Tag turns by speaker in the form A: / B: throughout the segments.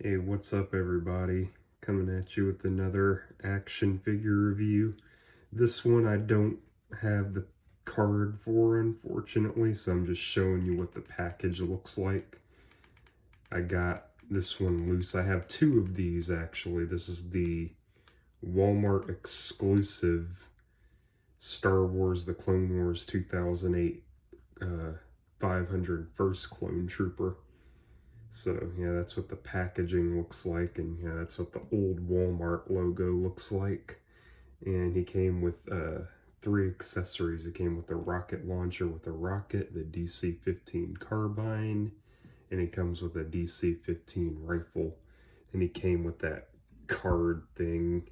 A: Hey, what's up everybody? Coming at you with another action figure review. This one I don't have the card for, unfortunately, so I'm just showing you what the package looks like. I got this one loose. I have two of these actually. This is the Walmart exclusive Star Wars The Clone Wars 2008 501st Clone Trooper. So yeah, that's what the packaging looks like, and yeah, that's what the old Walmart logo looks like. And he came with three accessories. He came with the rocket launcher with a rocket, the DC-15 carbine, and he comes with a DC-15 rifle. And he came with that card thing.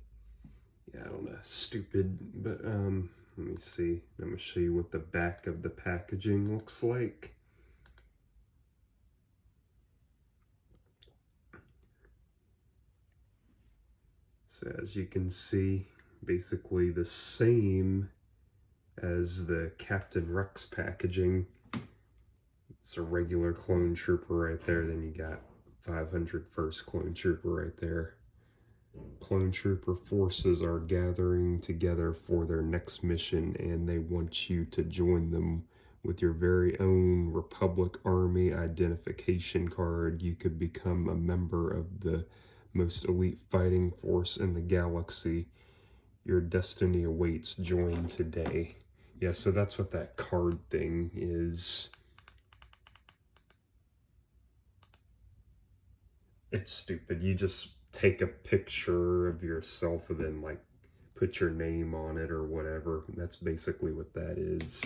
A: Yeah, I don't know, stupid, but let me see. I'm gonna show you what the back of the packaging looks like. So as you can see, basically the same as the Captain Rex packaging. It's a regular clone trooper right there. Then you got 501st Clone Trooper right there. Clone Trooper forces are gathering together for their next mission, and they want you to join them with your very own Republic Army identification card. You could become a member of the most elite fighting force in the galaxy. Your destiny awaits. Join today. Yeah, so that's what that card thing is. It's stupid. You just take a picture of yourself and then like put your name on it or whatever. That's basically what that is.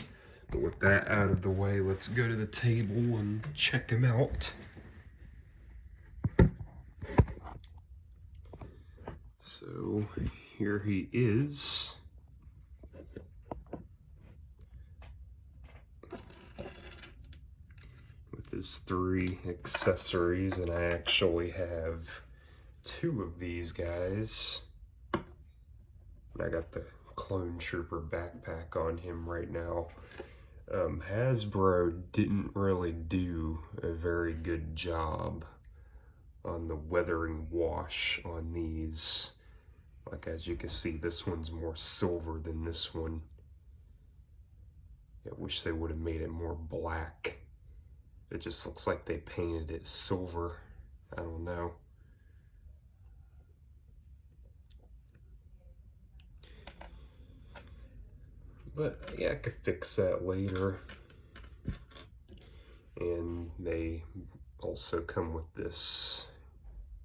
A: But with that out of the way, let's go to the table and check him out. So here he is. With his three accessories, and I actually have two of these guys. I got the Clone Trooper backpack on him right now. Hasbro didn't really do a very good job on the weathering wash on these. Like as you can see, this one's more silver than this one. I wish they would have made it more black. It just looks like they painted it silver. I don't know. But yeah, I could fix that later. And they also come with this,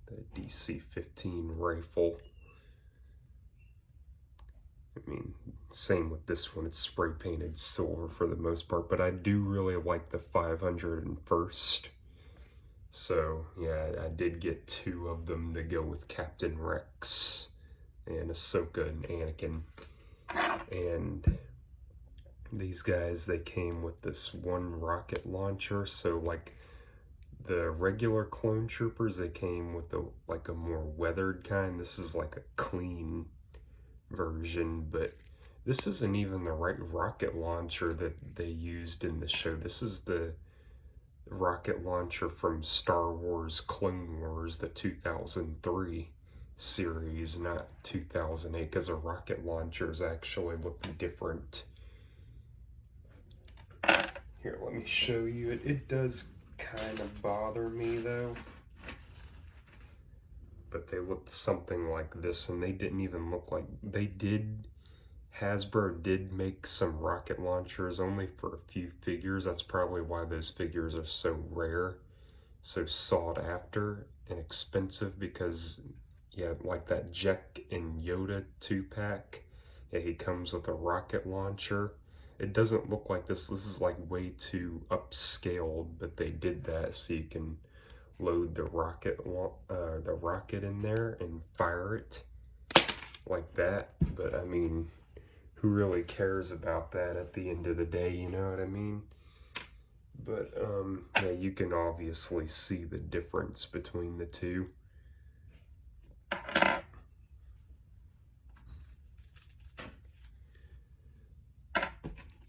A: the DC-15 rifle. I mean, same with this one, it's spray painted silver for the most part, but I do really like the 501st. So yeah, I did get two of them to go with Captain Rex and Ahsoka and Anakin. And these guys, they came with this one rocket launcher. So like the regular clone troopers, they came with like a more weathered kind. This is like a clean version, but this isn't even the right rocket launcher that they used in the show. This is the rocket launcher from Star Wars Clone Wars, the 2003 series, not 2008, because the rocket launchers actually look different. Here, let me show you it. It does kind of bother me though. But they looked something like this, and they didn't even look like they did. Hasbro did make some rocket launchers only for a few figures. That's probably why those figures are so rare, so sought after and expensive, because yeah, like that Jack and Yoda 2-pack, yeah, he comes with a rocket launcher. It doesn't look like this. This is like way too upscaled, but they did that so you can load the rocket in there and fire it like that. But I mean, who really cares about that at the end of the day, you know what I mean? But yeah, you can obviously see the difference between the two.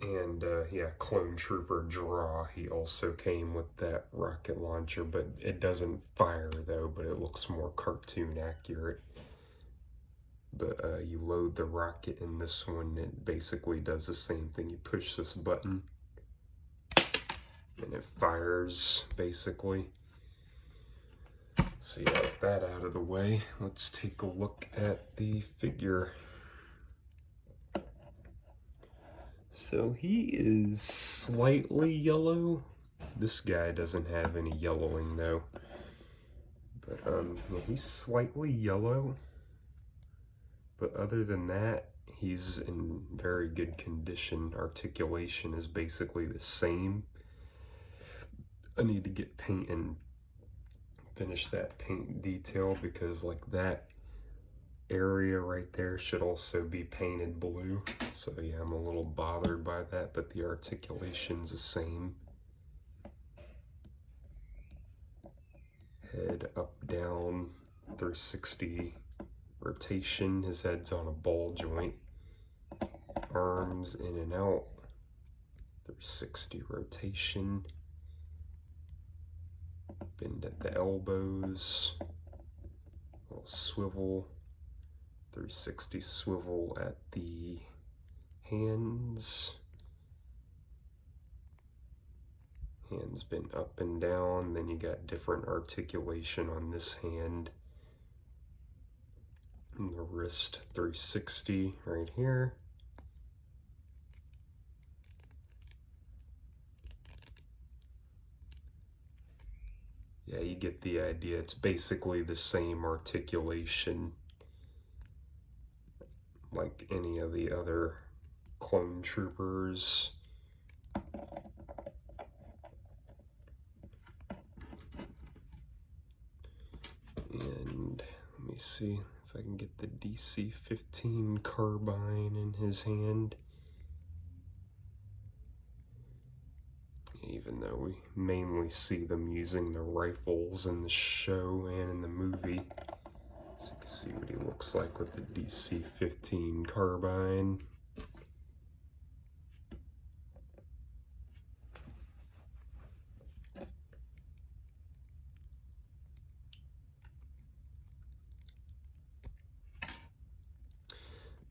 A: And And yeah, Clone Trooper Draw, he also came with that rocket launcher, but it doesn't fire though, but it looks more cartoon accurate. But you load the rocket in this one, it basically does the same thing. You push this button and it fires basically. So yeah, with that out of the way, let's take a look at the figure. So he is slightly yellow. This guy doesn't have any yellowing though. But yeah, he's slightly yellow. But other than that, he's in very good condition. Articulation is basically the same. I need to get paint and finish that paint detail because like that area right there should also be painted blue. So yeah, I'm a little bothered by that, but the articulation's the same. Head up, down, 360 rotation. His head's on a ball joint. Arms in and out, 360 rotation. Bend at the elbows, little swivel, 360 swivel at the hands. Hands bent up and down, then you got different articulation on this hand. And the wrist, 360 right here. Yeah, you get the idea. It's basically the same articulation like any of the other clone troopers. And let me see if I can get the DC-15 carbine in his hand. Even though we mainly see them using the rifles in the show and in the movie. So you can see what he looks like with the DC-15 carbine.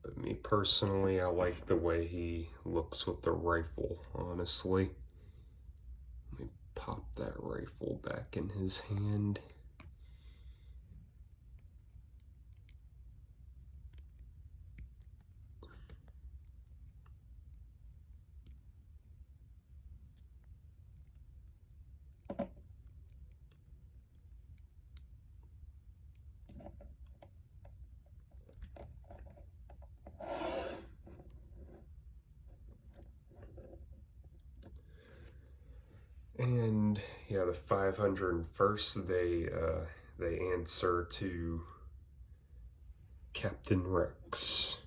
A: But me personally, I like the way he looks with the rifle, honestly. Let me pop that rifle back in his hand. And yeah, the 501st, they answer to Captain Rex.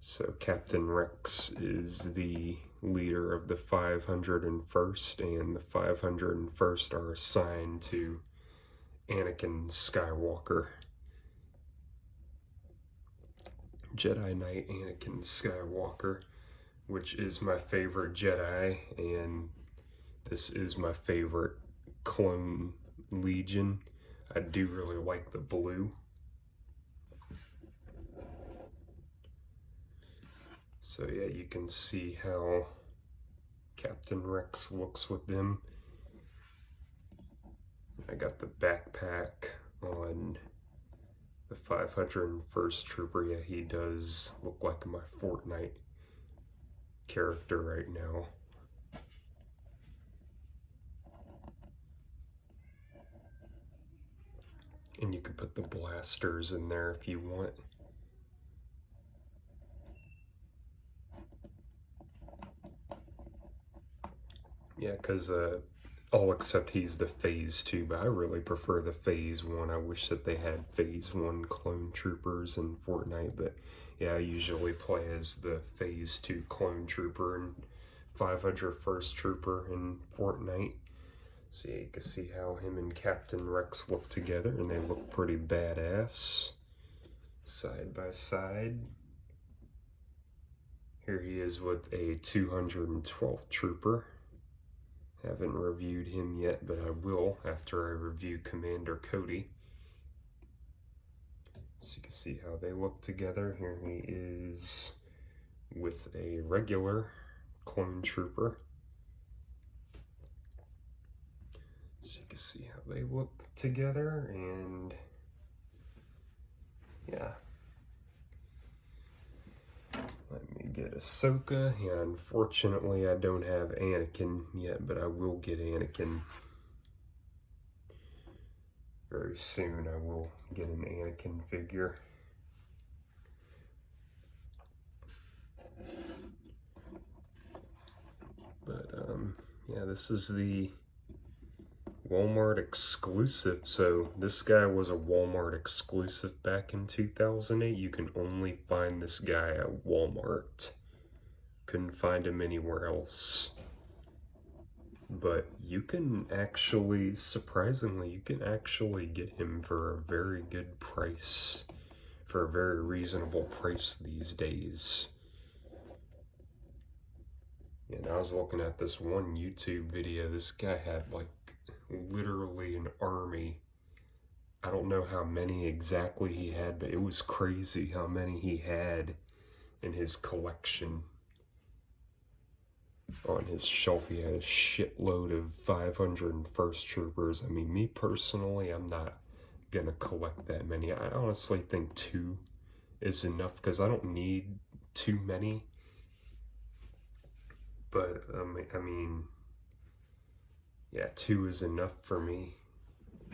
A: So Captain Rex is the leader of the 501st, and the 501st are assigned to Anakin Skywalker. Jedi Knight Anakin Skywalker, which is my favorite Jedi, and this is my favorite clone Legion. I do really like the blue. So yeah, you can see how Captain Rex looks with them. I got the backpack on the 501st Trooper. Yeah, he does look like my Fortnite character right now. And you can put the blasters in there if you want. Yeah, because all except he's the Phase 2, but I really prefer the Phase 1. I wish that they had Phase 1 clone troopers in Fortnite, but yeah, I usually play as the Phase 2 clone trooper and 501st Trooper in Fortnite. So yeah, you can see how him and Captain Rex look together, and they look pretty badass side by side. Here he is with a 212th Trooper. Haven't reviewed him yet, but I will after I review Commander Cody. So you can see how they look together. Here he is with a regular clone trooper. So you can see how they look together, and yeah. Let me get Ahsoka. Yeah, unfortunately I don't have Anakin yet, but I will get Anakin very soon. I will get an Anakin figure. But yeah, this is the Walmart exclusive. So this guy was a Walmart exclusive back in 2008. You can only find this guy at Walmart. Couldn't find him anywhere else. But you can actually, surprisingly, you can actually get him for a very good price, for a very reasonable price these days. And I was looking at this one YouTube video. This guy had like literally an army. I don't know how many exactly he had, but it was crazy how many he had in his collection. On his shelf, he had a shitload of 501st Troopers. I mean, me personally, I'm not gonna collect that many. I honestly think 2 is enough because I don't need too many. But I mean, yeah, 2 is enough for me.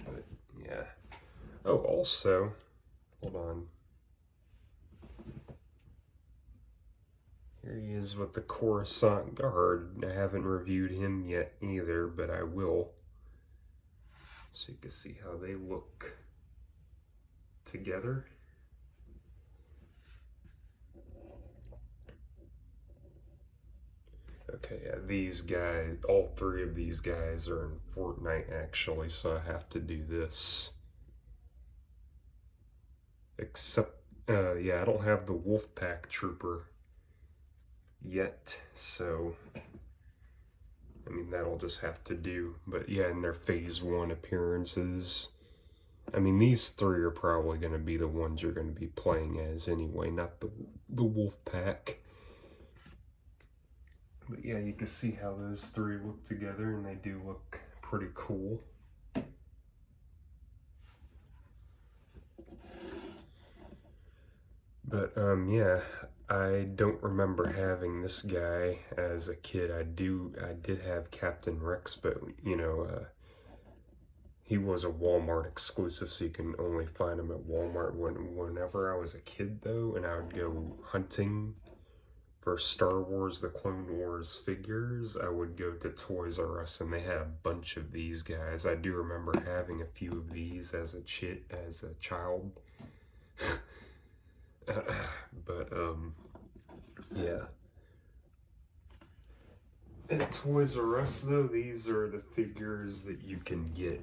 A: But yeah. Oh, also, hold on. Here he is with the Coruscant Guard. I haven't reviewed him yet either, but I will. So you can see how they look together. Okay, yeah, these guys, all 3 of these guys are in Fortnite actually, so I have to do this. Except, yeah, I don't have the Wolfpack Trooper yet, so I mean that'll just have to do. But yeah, in their phase 1 appearances, I mean these 3 are probably going to be the ones you're going to be playing as anyway, not the Wolfpack. But yeah, you can see how those 3 look together, and they do look pretty cool. But yeah, I don't remember having this guy as a kid. I did have Captain Rex, but you know, he was a Walmart exclusive, so you can only find him at Walmart. Whenever I was a kid though, and I would go hunting for Star Wars, the Clone Wars figures, I would go to Toys R Us, and they had a bunch of these guys. I do remember having a few of these as a child. But yeah. At Toys R Us though, these are the figures that you can get.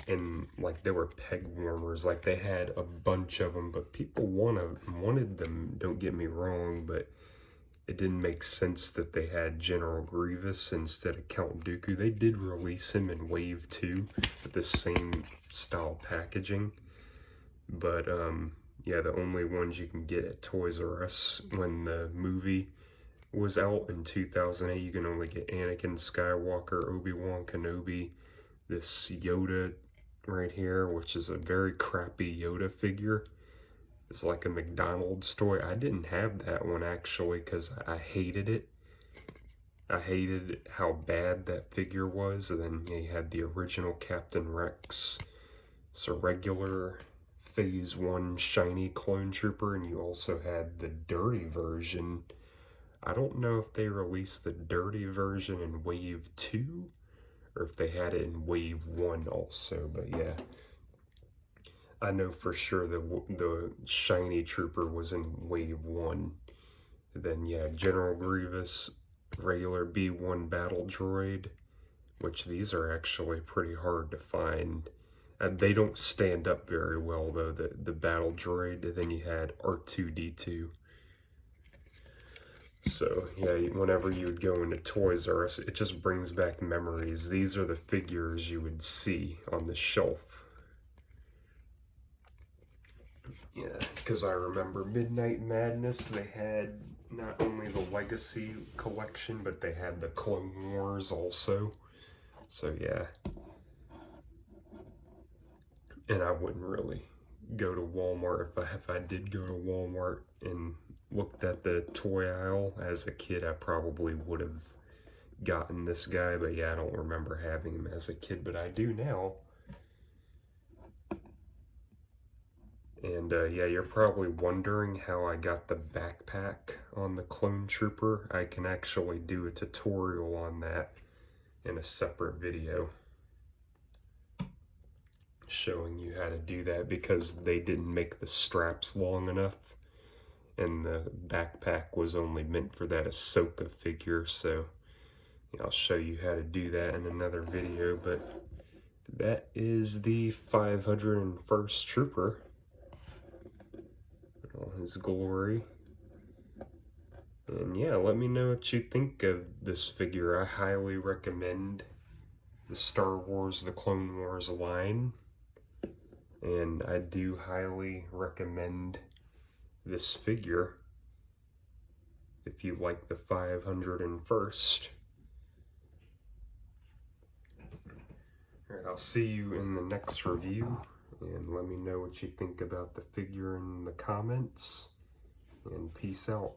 A: And like, there were peg warmers, like they had a bunch of them, but people wanted them, don't get me wrong, but it didn't make sense that they had General Grievous instead of Count Dooku. They did release him in Wave 2 with the same style packaging, but yeah, the only ones you can get at Toys R Us when the movie was out in 2008, you can only get Anakin Skywalker, Obi-Wan Kenobi, this Yoda right here, which is a very crappy Yoda figure. It's like a McDonald's toy. I didn't have that one actually because I hated it. I hated how bad that figure was. And then yeah, you had the original Captain Rex. It's a regular Phase 1 shiny clone trooper, and you also had the dirty version. I don't know if they released the dirty version in Wave 2 or if they had it in Wave 1 also, but yeah. I know for sure the shiny trooper was in Wave 1. Then yeah, General Grievous, regular B1 battle droid, which these are actually pretty hard to find. They don't stand up very well though, the battle droid. And then you had R2-D2. So yeah, whenever you would go into Toys R Us, it just brings back memories. These are the figures you would see on the shelf. Yeah, because I remember Midnight Madness, they had not only the Legacy collection, but they had the Clone Wars also. So yeah. And I wouldn't really go to Walmart. If I did go to Walmart and looked at the toy aisle as a kid, I probably would have gotten this guy. But yeah, I don't remember having him as a kid, but I do now. And yeah, you're probably wondering how I got the backpack on the Clone Trooper. I can actually do a tutorial on that in a separate video showing you how to do that, because they didn't make the straps long enough and the backpack was only meant for that Ahsoka figure. So yeah, I'll show you how to do that in another video. But that is the 501st Trooper in all his glory. And yeah, let me know what you think of this figure. I highly recommend the Star Wars, the Clone Wars line. And I do highly recommend this figure if you like the 501st. Alright, I'll see you in the next review, and let me know what you think about the figure in the comments, and peace out.